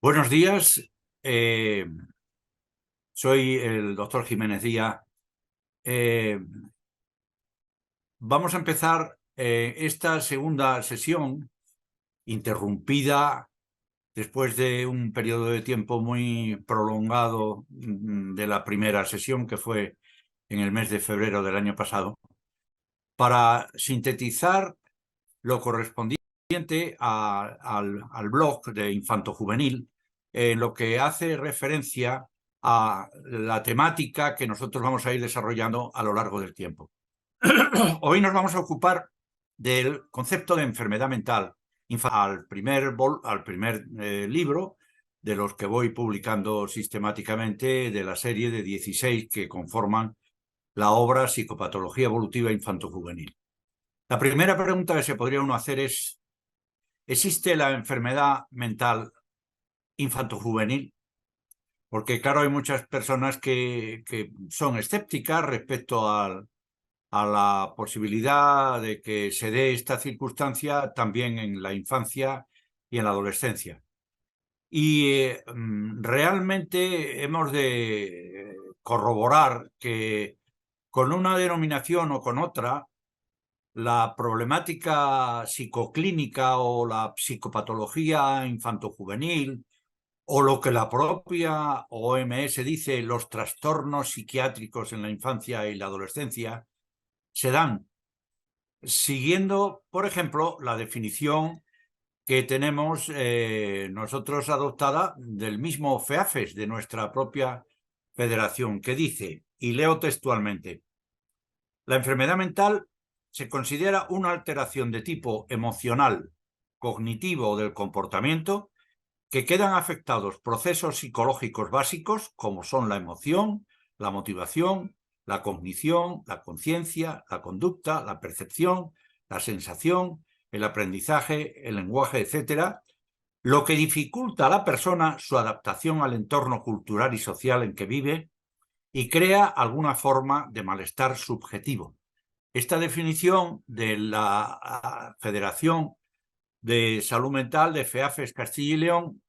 Buenos días, soy el doctor Jiménez Díaz. Vamos a empezar esta segunda sesión, interrumpida después de un periodo de tiempo muy prolongado de la primera sesión, que fue en el mes de febrero del año pasado, para sintetizar lo correspondiente al blog de Infanto Juvenil, en lo que hace referencia a la temática que nosotros vamos a ir desarrollando a lo largo del tiempo. Hoy nos vamos a ocupar del concepto de enfermedad mental, al primer libro de los que voy publicando sistemáticamente de la serie de 16 que conforman la obra Psicopatología Evolutiva Infanto-Juvenil. La primera pregunta que se podría uno hacer es: ¿existe la enfermedad mental infantojuvenil? Porque, claro, hay muchas personas que son escépticas respecto a la posibilidad de que se dé esta circunstancia también en la infancia y en la adolescencia. Y realmente hemos de corroborar que con una denominación o con otra, la problemática psicoclínica o la psicopatología infantojuvenil, o lo que la propia OMS dice, los trastornos psiquiátricos en la infancia y la adolescencia, se dan siguiendo, por ejemplo, la definición que tenemos nosotros adoptada del mismo FEAFES, de nuestra propia federación, que dice, y leo textualmente: la enfermedad mental se considera una alteración de tipo emocional, cognitivo o del comportamiento que quedan afectados procesos psicológicos básicos como son la emoción, la motivación, la cognición, la conciencia, la conducta, la percepción, la sensación, el aprendizaje, el lenguaje, etc., lo que dificulta a la persona su adaptación al entorno cultural y social en que vive y crea alguna forma de malestar subjetivo. Esta definición de la Federación de Salud Mental de FEAFES Castilla y León,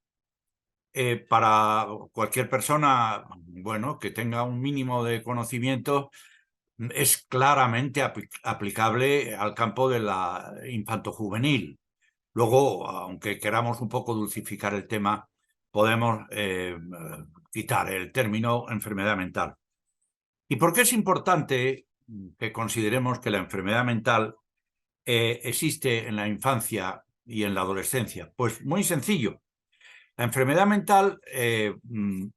para cualquier persona, bueno, que tenga un mínimo de conocimiento, es claramente aplicable al campo de la infantojuvenil. Luego, aunque queramos un poco dulcificar el tema, podemos quitar el término enfermedad mental. ¿Y por qué es importante que consideremos que la enfermedad mental existe en la infancia y en la adolescencia? Pues muy sencillo. La enfermedad mental, en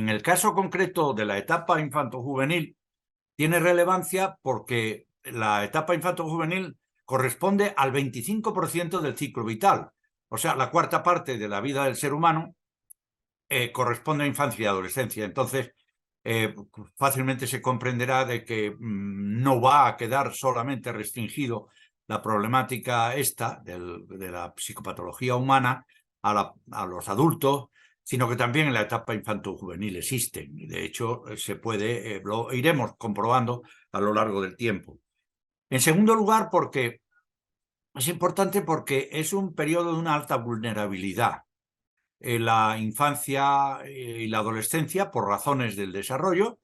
el caso concreto de la etapa infantojuvenil, tiene relevancia porque la etapa infantojuvenil corresponde al 25% del ciclo vital. O sea, la cuarta parte de la vida del ser humano corresponde a infancia y adolescencia. Entonces, fácilmente se comprenderá de que no va a quedar solamente restringido la problemática esta de la psicopatología humana a los adultos, sino que también en la etapa infanto-juvenil existen. Y de hecho, se puede, lo iremos comprobando a lo largo del tiempo. En segundo lugar, porque es importante porque es un periodo de una alta vulnerabilidad. La infancia y la adolescencia, por razones del desarrollo,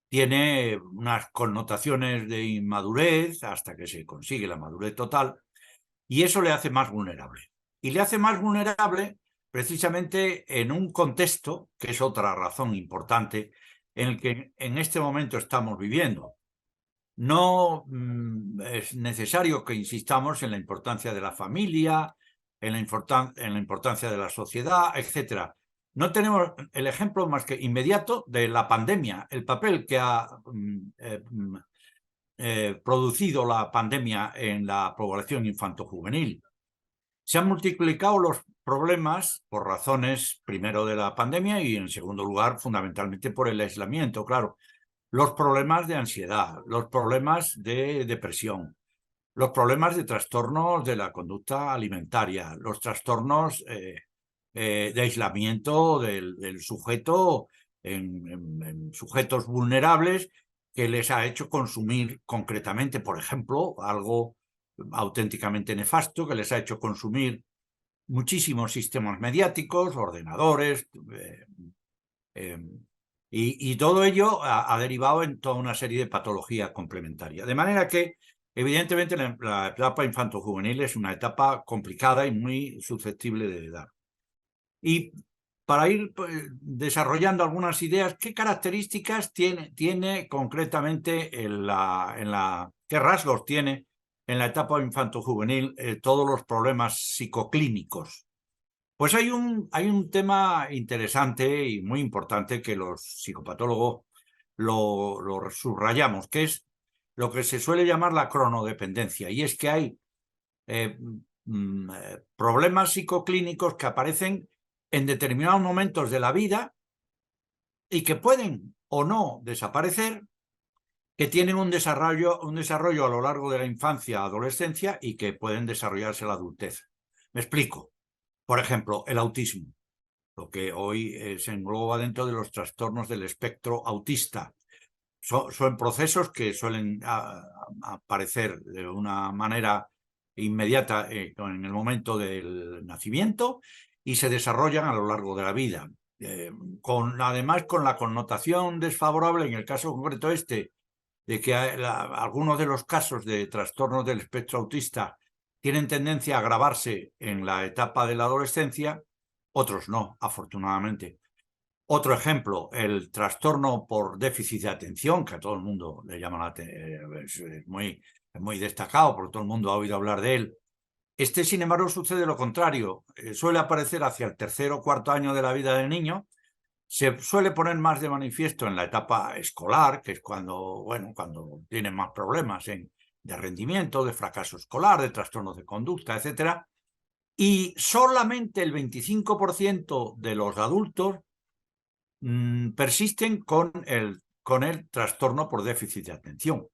tiene unas connotaciones de inmadurez hasta que se consigue la madurez total, y eso le hace más vulnerable. Y le hace más vulnerable precisamente en un contexto, que es otra razón importante, en el que en este momento estamos viviendo. No es necesario que insistamos en la importancia de la familia, en la importancia de la sociedad, etc. No tenemos el ejemplo más que inmediato de la pandemia, el papel que ha producido la pandemia en la población infantojuvenil. Se han multiplicado los problemas por razones, primero, de la pandemia y, en segundo lugar, fundamentalmente por el aislamiento, claro. Los problemas de ansiedad, los problemas de depresión, los problemas de trastornos de la conducta alimentaria, los trastornos de aislamiento del sujeto en sujetos vulnerables que les ha hecho consumir concretamente, por ejemplo, algo auténticamente nefasto, que les ha hecho consumir muchísimos sistemas mediáticos, ordenadores, y todo ello ha derivado en toda una serie de patología complementaria. De manera que, evidentemente, la etapa infanto-juvenil es una etapa complicada y muy susceptible de edad. Y para ir desarrollando algunas ideas, ¿qué características tiene concretamente qué rasgos tiene en la etapa infanto-juvenil todos los problemas psicoclínicos? Pues hay un tema interesante y muy importante que los psicopatólogos lo subrayamos, que es lo que se suele llamar la cronodependencia, y es que hay problemas psicoclínicos que aparecen en determinados momentos de la vida y que pueden o no desaparecer, que tienen un desarrollo a lo largo de la infancia, adolescencia, y que pueden desarrollarse en la adultez. Me explico. Por ejemplo, el autismo, lo que hoy se engloba dentro de los trastornos del espectro autista. Son procesos que suelen aparecer de una manera inmediata en el momento del nacimiento y se desarrollan a lo largo de la vida. Además, con la connotación desfavorable, en el caso concreto de que algunos de los casos de trastornos del espectro autista tienen tendencia a agravarse en la etapa de la adolescencia, otros no, afortunadamente. Otro ejemplo, el trastorno por déficit de atención, que a todo el mundo le llama la atención, es muy destacado, porque todo el mundo ha oído hablar de él. Sin embargo, sucede lo contrario. Suele aparecer hacia el tercer o cuarto año de la vida del niño. Se suele poner más de manifiesto en la etapa escolar, que es cuando tienen más problemas de rendimiento, de fracaso escolar, de trastornos de conducta, etc. Y solamente el 25% de los adultos persisten con el trastorno por déficit de atención.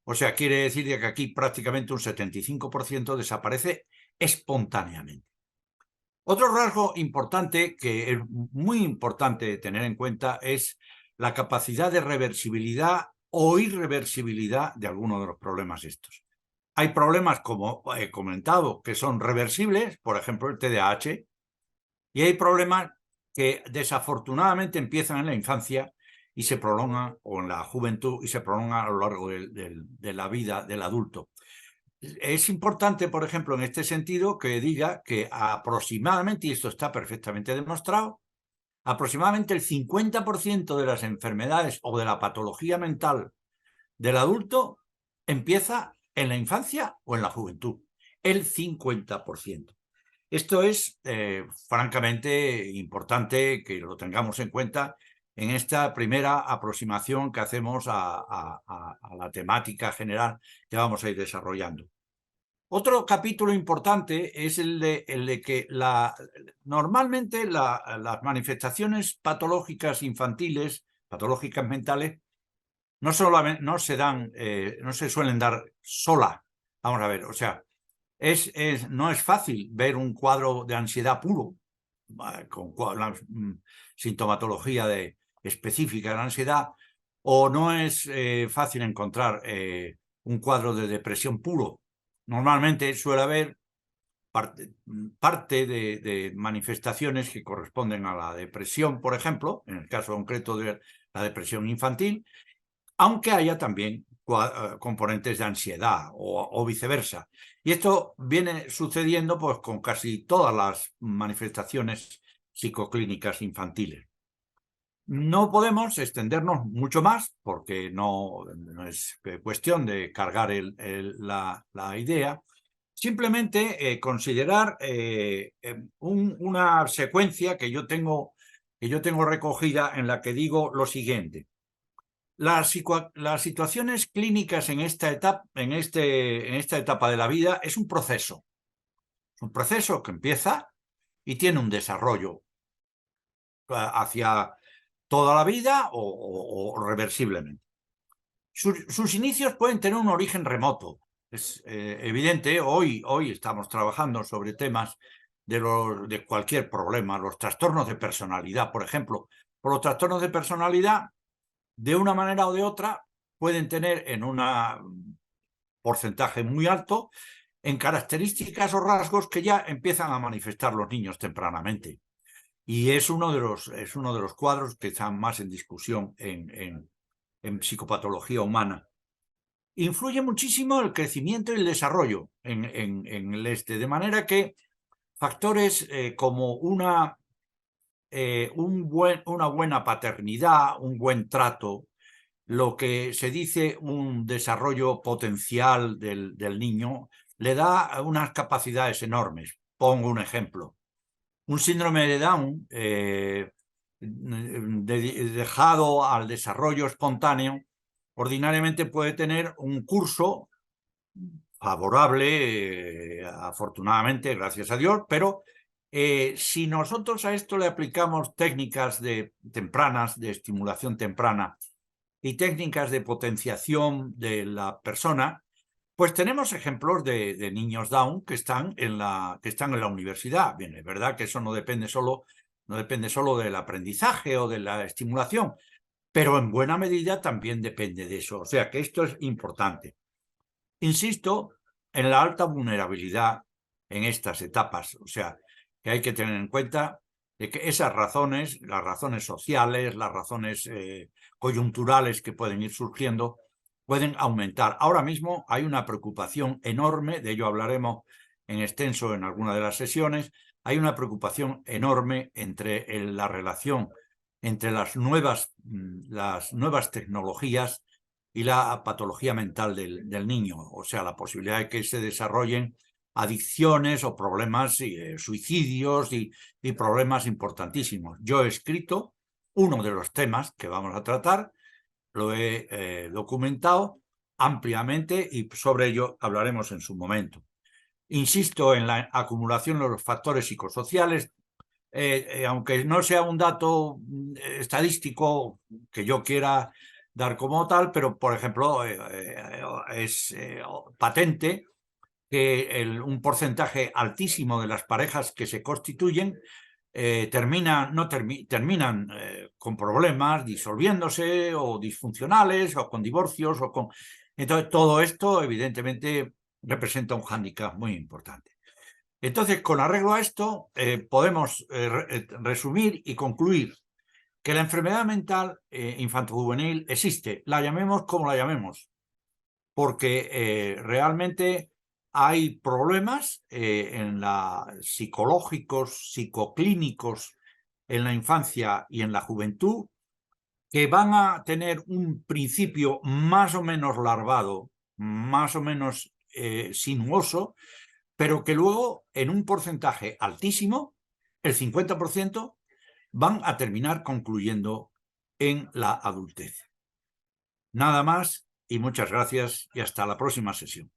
O sea, quiere decir que aquí prácticamente un 75% desaparece espontáneamente. Otro rasgo importante, que es muy importante tener en cuenta, es la capacidad de reversibilidad o irreversibilidad de algunos de los problemas estos. Hay problemas, como he comentado, que son reversibles, por ejemplo el TDAH, y hay problemas que desafortunadamente empiezan en la infancia y se prolongan, o en la juventud, y se prolongan a lo largo de la vida del adulto. Es importante, por ejemplo, en este sentido, que diga que aproximadamente, y esto está perfectamente demostrado, aproximadamente el 50% de las enfermedades o de la patología mental del adulto empieza en la infancia o en la juventud. El 50%. Esto es francamente importante que lo tengamos en cuenta en esta primera aproximación que hacemos a la temática general que vamos a ir desarrollando. Otro capítulo importante es el de que normalmente las manifestaciones patológicas infantiles, patológicas mentales, no se suelen dar sola. Vamos a ver, o sea, no es fácil ver un cuadro de ansiedad puro, con la sintomatología específica de la ansiedad, o no es fácil encontrar un cuadro de depresión puro. Normalmente suele haber parte de manifestaciones que corresponden a la depresión, por ejemplo, en el caso concreto de la depresión infantil, aunque haya también componentes de ansiedad o viceversa. Y esto viene sucediendo pues con casi todas las manifestaciones psicoclínicas infantiles. No podemos extendernos mucho más porque no es cuestión de cargar la idea. Simplemente considerar una secuencia que yo tengo recogida, en la que digo lo siguiente. Las situaciones clínicas en esta etapa de la vida es un proceso. Es un proceso que empieza y tiene un desarrollo hacia toda la vida o reversiblemente. Sus inicios pueden tener un origen remoto. Es evidente, hoy estamos trabajando sobre temas de cualquier problema, los trastornos de personalidad, por ejemplo. Por los trastornos de personalidad, de una manera o de otra, pueden tener en un porcentaje muy alto en características o rasgos que ya empiezan a manifestar los niños tempranamente. Y es uno de los cuadros que están más en discusión en psicopatología humana. Influye muchísimo el crecimiento y el desarrollo en el de manera que factores como una buena paternidad, un buen trato, lo que se dice un desarrollo potencial del niño, le da unas capacidades enormes. Pongo un ejemplo. Un síndrome de Down dejado al desarrollo espontáneo, ordinariamente puede tener un curso favorable, afortunadamente, gracias a Dios, pero si nosotros a esto le aplicamos técnicas tempranas de estimulación temprana y técnicas de potenciación de la persona, pues tenemos ejemplos de niños Down que están en la universidad. Bien, es verdad que eso no depende solo del aprendizaje o de la estimulación, pero en buena medida también depende de eso. O sea que esto es importante. Insisto en la alta vulnerabilidad en estas etapas. O sea, que hay que tener en cuenta de que esas razones, las razones sociales, las razones coyunturales que pueden ir surgiendo, pueden aumentar. Ahora mismo hay una preocupación enorme, de ello hablaremos en extenso en alguna de las sesiones, hay una preocupación enorme entre la relación entre las nuevas tecnologías y la patología mental del niño, o sea, la posibilidad de que se desarrollen adicciones o problemas, suicidios y problemas importantísimos. Yo he escrito uno de los temas que vamos a tratar, lo he documentado ampliamente y sobre ello hablaremos en su momento. Insisto en la acumulación de los factores psicosociales, aunque no sea un dato estadístico que yo quiera dar como tal, pero por ejemplo es patente que un porcentaje altísimo de las parejas que se constituyen terminan con problemas, disolviéndose o disfuncionales o con divorcios. Entonces, todo esto evidentemente representa un hándicap muy importante. Entonces, con arreglo a esto, podemos resumir y concluir que la enfermedad mental infantojuvenil existe, la llamemos como la llamemos, porque realmente hay problemas psicológicos, psicoclínicos en la infancia y en la juventud que van a tener un principio más o menos larvado, más o menos sinuoso, pero que luego en un porcentaje altísimo, el 50%, van a terminar concluyendo en la adultez. Nada más y muchas gracias y hasta la próxima sesión.